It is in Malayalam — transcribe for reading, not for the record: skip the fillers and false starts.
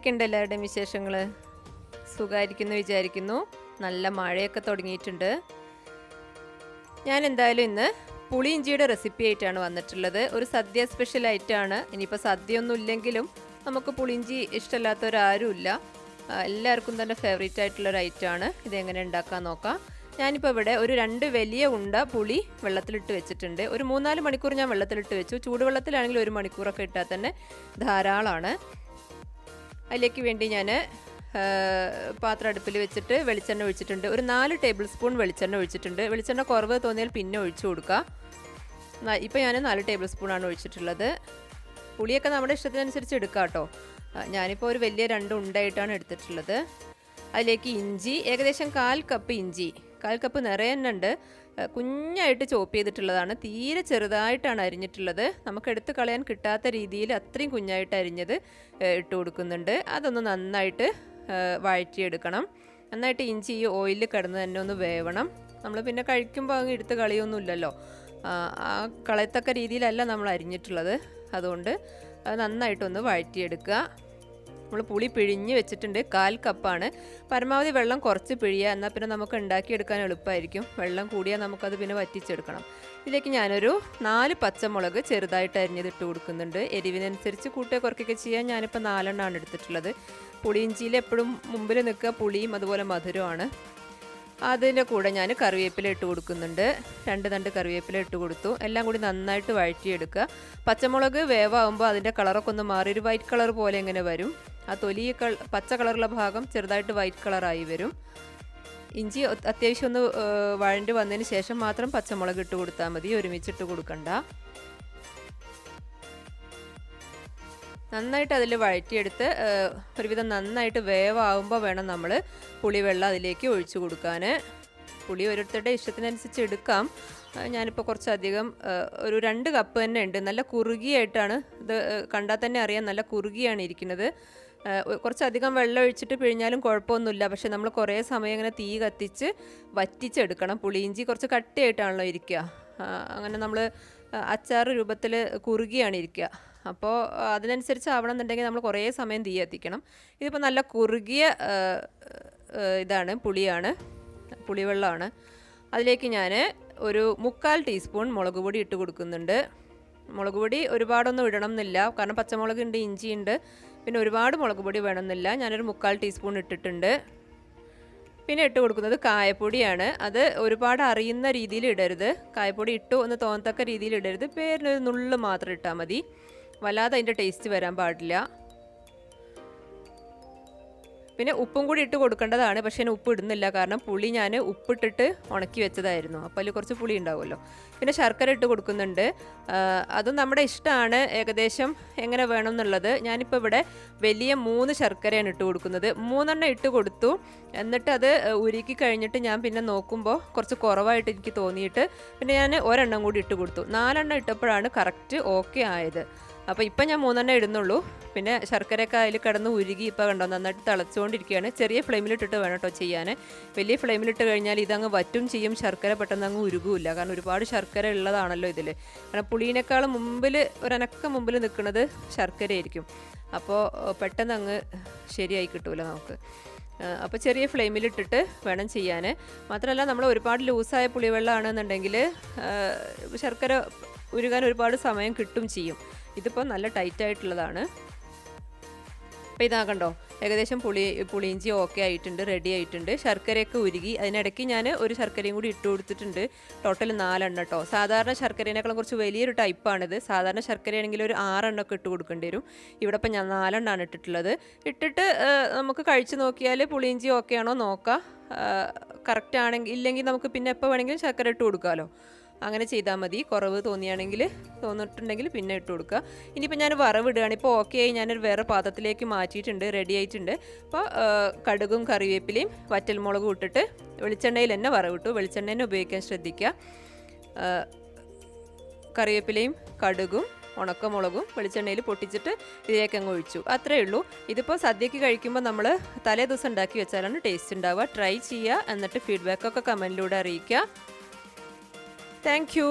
എന്തൊക്കെയുണ്ട് എല്ലാവരുടെയും വിശേഷങ്ങൾ? സുഖമായിരിക്കുന്നു വിചാരിക്കുന്നു. നല്ല മഴയൊക്കെ തുടങ്ങിയിട്ടുണ്ട്. ഞാൻ എന്തായാലും ഇന്ന് പുളി ഇഞ്ചിയുടെ റെസിപ്പി ആയിട്ടാണ് വന്നിട്ടുള്ളത്. ഒരു സദ്യ സ്പെഷ്യൽ ആയിട്ടാണ്. ഇനിയിപ്പോൾ സദ്യയൊന്നും ഇല്ലെങ്കിലും നമുക്ക് പുളിയിഞ്ചി ഇഷ്ടമില്ലാത്തവരാരുമില്ല. എല്ലാവർക്കും തന്നെ ഫേവറേറ്റ് ആയിട്ടുള്ളൊരു ഐറ്റമാണ്. ഇതെങ്ങനെ ഉണ്ടാക്കാൻ നോക്കാം. ഞാനിപ്പോൾ ഇവിടെ ഒരു 2 വലിയ ഉണ്ട പുളി വെള്ളത്തിലിട്ട് വെച്ചിട്ടുണ്ട്. ഒരു 3-4 മണിക്കൂർ ഞാൻ വെള്ളത്തിലിട്ട് വെച്ചു. ചൂടുവെള്ളത്തിലാണെങ്കിൽ 1 മണിക്കൂറൊക്കെ ഇട്ടാൽ തന്നെ ധാരാളമാണ്. അതിലേക്ക് വേണ്ടി ഞാൻ പാത്രം അടുപ്പിൽ വെച്ചിട്ട് വെളിച്ചെണ്ണ ഒഴിച്ചിട്ടുണ്ട്. ഒരു 4 ടേബിൾ സ്പൂൺ വെളിച്ചെണ്ണ ഒഴിച്ചിട്ടുണ്ട്. വെളിച്ചെണ്ണ കുറവ് തോന്നിയാൽ പിന്നെ ഒഴിച്ചു കൊടുക്കുക. ഇപ്പോൾ ഞാൻ 4 ടേബിൾ സ്പൂണാണ് ഒഴിച്ചിട്ടുള്ളത്. പുളിയൊക്കെ നമ്മുടെ ഇഷ്ടത്തിനനുസരിച്ച് എടുക്കാം കേട്ടോ. ഞാനിപ്പോൾ ഒരു വലിയ 2 ഉണ്ടയായിട്ടാണ് എടുത്തിട്ടുള്ളത്. അതിലേക്ക് ഇഞ്ചി ഏകദേശം 1/4 കപ്പ് ഇഞ്ചി, 1/4 കപ്പ് നിറയെണ്ണുണ്ട്. കുഞ്ഞായിട്ട് ചോപ്പ് ചെയ്തിട്ടുള്ളതാണ്. തീരെ ചെറുതായിട്ടാണ് അരിഞ്ഞിട്ടുള്ളത്. നമുക്ക് എടുത്ത് കളയാൻ കിട്ടാത്ത രീതിയിൽ അത്രയും കുഞ്ഞായിട്ട് അരിഞ്ഞത് ഇട്ട് കൊടുക്കുന്നുണ്ട്. അതൊന്ന് നന്നായിട്ട് വഴറ്റിയെടുക്കണം. നന്നായിട്ട് ഇഞ്ചി ഈ ഓയിലിൽ കിടന്ന് തന്നെ ഒന്ന് വേവണം. നമ്മൾ പിന്നെ കഴിക്കുമ്പോൾ അങ്ങ് എടുത്ത് കളയൊന്നുമില്ലല്ലോ. ആ കളയത്തക്ക രീതിയിലല്ല നമ്മൾ അരിഞ്ഞിട്ടുള്ളത്. അതുകൊണ്ട് നന്നായിട്ടൊന്ന് വഴറ്റിയെടുക്കുക. നമ്മൾ പുളി പിഴിഞ്ഞ് വെച്ചിട്ടുണ്ട്. 1/4 കപ്പാണ്. പരമാവധി വെള്ളം കുറച്ച് പിഴിയുക, എന്നാൽ പിന്നെ നമുക്ക് ഉണ്ടാക്കിയെടുക്കാൻ എളുപ്പമായിരിക്കും. വെള്ളം കൂടിയാൽ നമുക്കത് പിന്നെ വറ്റിച്ചെടുക്കണം. ഇതിലേക്ക് ഞാനൊരു 4 പച്ചമുളക് ചെറുതായിട്ട് അരിഞ്ഞതിട്ട് കൊടുക്കുന്നുണ്ട്. എരിവിനനുസരിച്ച് കൂട്ടുക കുറയ്ക്കുകയൊക്കെ ചെയ്യാൻ ഞാനിപ്പോൾ 4 എണ്ണമാണ് എടുത്തിട്ടുള്ളത്. പുളിയിഞ്ചിയിൽ എപ്പോഴും മുമ്പിൽ നിൽക്കുക പുളിയും അതുപോലെ മധുരമാണ്. അതിൻ്റെ കൂടെ ഞാൻ കറിവേപ്പില ഇട്ട് കൊടുക്കുന്നുണ്ട്. 2 തണ്ട് കറിവേപ്പില ഇട്ട് കൊടുത്തു. എല്ലാം കൂടി നന്നായിട്ട് വഴറ്റിയെടുക്കുക. പച്ചമുളക് വേവാകുമ്പോൾ അതിൻ്റെ കളറൊക്കെ ഒന്ന് മാറി ഒരു വൈറ്റ് കളർ പോലെ ഇങ്ങനെ വരും. ആ തൊലി പച്ച കളറുള്ള ഭാഗം ചെറുതായിട്ട് വൈറ്റ് കളറായി വരും. ഇഞ്ചി അത്യാവശ്യം ഒന്ന് വഴണ്ടി വന്നതിന് ശേഷം മാത്രം പച്ചമുളക് ഇട്ട് കൊടുത്താൽ മതി, ഒരുമിച്ചിട്ട് കൊടുക്കണ്ട. നന്നായിട്ട് അതിൽ വഴറ്റിയെടുത്ത് ഒരുവിധം നന്നായിട്ട് വേവാകുമ്പോൾ വേണം നമ്മൾ പുളിവെള്ളം അതിലേക്ക് ഒഴിച്ചു കൊടുക്കാൻ. പുളി ഓരോരുത്തരുടെ ഇഷ്ടത്തിനനുസരിച്ച് എടുക്കാം. ഞാനിപ്പോൾ കുറച്ചധികം ഒരു 2 കപ്പ് തന്നെ ഉണ്ട്. നല്ല കുറുകിയായിട്ടാണ് ഇത്, കണ്ടാൽ തന്നെ അറിയാം നല്ല കുറുകിയാണ് ഇരിക്കുന്നത്. കുറച്ചധികം വെള്ളം ഒഴിച്ചിട്ട് പിഴിഞ്ഞാലും കുഴപ്പമൊന്നുമില്ല. പക്ഷെ നമ്മൾ കുറേ സമയം ഇങ്ങനെ തീ കത്തിച്ച് വറ്റിച്ചെടുക്കണം. പുളിയിഞ്ചി കുറച്ച് കട്ടിയായിട്ടാണല്ലോ ഇരിക്കുക. അങ്ങനെ നമ്മൾ അച്ചാർ രൂപത്തിൽ കുറുകിയാണ് ഇരിക്കുക. അപ്പോൾ അതിനനുസരിച്ച് ആവണമെന്നുണ്ടെങ്കിൽ നമ്മൾ കുറേ സമയം തീ കത്തിക്കണം. ഇതിപ്പോൾ നല്ല കുറുകിയ ഇതാണ്, പുളിവെള്ളമാണ്. അതിലേക്ക് ഞാൻ ഒരു 3/4 ടീസ്പൂൺ മുളക് പൊടി ഇട്ട് കൊടുക്കുന്നുണ്ട്. മുളക് പൊടി ഒരുപാടൊന്നും ഇടണം എന്നില്ല, കാരണം പച്ചമുളക് ഉണ്ട്, ഇഞ്ചി ഉണ്ട്, പിന്നെ ഒരുപാട് മുളക് പൊടി വേണമെന്നില്ല. ഞാനൊരു 3/4 ടീസ്പൂൺ ഇട്ടിട്ടുണ്ട്. പിന്നെ ഇട്ട് കൊടുക്കുന്നത് കായപ്പൊടിയാണ്. അത് ഒരുപാട് അറിയുന്ന രീതിയിൽ ഇടരുത്. കായപ്പൊടി ഇട്ടു എന്ന് തോന്നത്തക്ക രീതിയിൽ ഇടരുത്. പേരിനൊരു നുള്ള് മാത്രം ഇട്ടാൽ മതി. വല്ലാതെ അതിൻ്റെ ടേസ്റ്റ് വരാൻ പാടില്ല. പിന്നെ ഉപ്പും കൂടി ഇട്ട് കൊടുക്കേണ്ടതാണ്. പക്ഷേ ഞാൻ ഉപ്പ് ഇടുന്നില്ല, കാരണം പുളി ഞാൻ ഉപ്പിട്ടിട്ട് ഉണക്കി വെച്ചതായിരുന്നു. അപ്പോൾ അതിൽ കുറച്ച് പുളി ഉണ്ടാവുമല്ലോ. പിന്നെ ശർക്കര ഇട്ട് കൊടുക്കുന്നുണ്ട്. അതും നമ്മുടെ ഇഷ്ടമാണ് ഏകദേശം എങ്ങനെ വേണം എന്നുള്ളത്. ഞാനിപ്പോൾ ഇവിടെ വലിയ 3 ശർക്കരയാണ് ഇട്ട് കൊടുക്കുന്നത്. 3 എണ്ണം ഇട്ട് കൊടുത്തു. എന്നിട്ട് അത് ഉരുക്കി കഴിഞ്ഞിട്ട് ഞാൻ പിന്നെ നോക്കുമ്പോൾ കുറച്ച് കുറവായിട്ട് എനിക്ക് തോന്നിയിട്ട് പിന്നെ ഞാൻ 1 എണ്ണം കൂടി ഇട്ട് കൊടുത്തു. 4 എണ്ണം ഇട്ടപ്പോഴാണ് കറക്റ്റ് ഓക്കെ ആയത്. അപ്പോൾ ഇപ്പം ഞാൻ 3 എണ്ണം ഇടുന്നുള്ളൂ. പിന്നെ ശർക്കരയൊക്കെ അതിൽ കിടന്ന് ഉരുകി ഇപ്പോൾ കണ്ടോ നന്നായിട്ട് തിളച്ചുകൊണ്ടിരിക്കുകയാണ്. ചെറിയ ഫ്ലെയിമിലിട്ടിട്ട് വേണം കേട്ടോ ചെയ്യാൻ. വലിയ ഫ്ലെയിമിലിട്ട് കഴിഞ്ഞാൽ ഇതങ്ങ് വറ്റും ചെയ്യും, ശർക്കര പെട്ടെന്ന് അങ്ങ് ഉരുകില്ല. കാരണം ഒരുപാട് ശർക്കര ഉള്ളതാണല്ലോ ഇതിൽ. കാരണം പുളീനേക്കാൾ മുമ്പിൽ ഒരനക്കം മുമ്പിൽ നിൽക്കുന്നത് ശർക്കരയായിരിക്കും. അപ്പോൾ പെട്ടെന്ന് അങ്ങ് ശരിയായി കിട്ടൂല നമുക്ക്. അപ്പോൾ ചെറിയ ഫ്ലെയിമിലിട്ടിട്ട് വേണം ചെയ്യാൻ. മാത്രമല്ല നമ്മൾ ഒരുപാട് ലൂസായ പുളിവെള്ളമാണെന്നുണ്ടെങ്കിൽ ശർക്കര ഉരുകാൻ ഒരുപാട് സമയം കിട്ടും ചെയ്യും. ഇതിപ്പോൾ നല്ല ടൈറ്റായിട്ടുള്ളതാണ്. അപ്പോൾ ഇതാകണ്ടോ ഏകദേശം പുളിയിഞ്ചി ഓക്കെ ആയിട്ടുണ്ട്, റെഡി ആയിട്ടുണ്ട്. ശർക്കരയൊക്കെ ഉരുകി. അതിനിടയ്ക്ക് ഞാൻ ഒരു ശർക്കരയും കൂടി ഇട്ട് കൊടുത്തിട്ടുണ്ട്. ടോട്ടൽ 4 എണ്ണം കേട്ടോ. സാധാരണ ശർക്കരേനേക്കാളും കുറച്ച് വലിയൊരു ടൈപ്പാണിത്. സാധാരണ ശർക്കരയാണെങ്കിൽ ഒരു 6 എണ്ണമൊക്കെ ഇട്ട് കൊടുക്കേണ്ടി വരും. ഇവിടെ ഇപ്പം ഞാൻ 4 എണ്ണമാണ് ഇട്ടിട്ടുള്ളത്. ഇട്ടിട്ട് നമുക്ക് കഴിച്ച് നോക്കിയാൽ പുളിയിഞ്ചി ഓക്കെ ആണോ നോക്കാം. കറക്റ്റ് ആണെങ്കിൽ ഇല്ലെങ്കിൽ നമുക്ക് പിന്നെ എപ്പോൾ വേണമെങ്കിലും ശർക്കര ഇട്ട് കൊടുക്കാമല്ലോ. അങ്ങനെ ചെയ്താൽ മതി. കുറവ് തോന്നിയിട്ടുണ്ടെങ്കിൽ പിന്നെ ഇട്ട് കൊടുക്കുക. ഇനിയിപ്പോൾ ഞാൻ വറവിടുകയാണ്. ഇപ്പോൾ ഓക്കെ ആയി. ഞാനൊരു വേറെ പാത്രത്തിലേക്ക് മാറ്റിയിട്ടുണ്ട്, റെഡി ആയിട്ടുണ്ട്. അപ്പോൾ കടുകും കറിവേപ്പിലയും വറ്റൽമുളകും ഇട്ടിട്ട് വെളിച്ചെണ്ണയിൽ തന്നെ വറവിട്ടു. വെളിച്ചെണ്ണ തന്നെ ഉപയോഗിക്കാൻ ശ്രദ്ധിക്കുക. കറിവേപ്പിലയും കടുകും ഉണക്കമുളകും വെളിച്ചെണ്ണയിൽ പൊട്ടിച്ചിട്ട് ഇതിലേക്ക് അങ്ങ് ഒഴിച്ചു. അത്രയേ ഉള്ളൂ. ഇതിപ്പോൾ സദ്യക്ക് കഴിക്കുമ്പോൾ നമ്മൾ തലേ ദിവസം ഉണ്ടാക്കി വെച്ചാലാണ് ടേസ്റ്റ് ഉണ്ടാവുക. ട്രൈ ചെയ്യുക. എന്നിട്ട് ഫീഡ്ബാക്കൊക്കെ കമൻറ്റിലൂടെ അറിയിക്കുക. Thank you.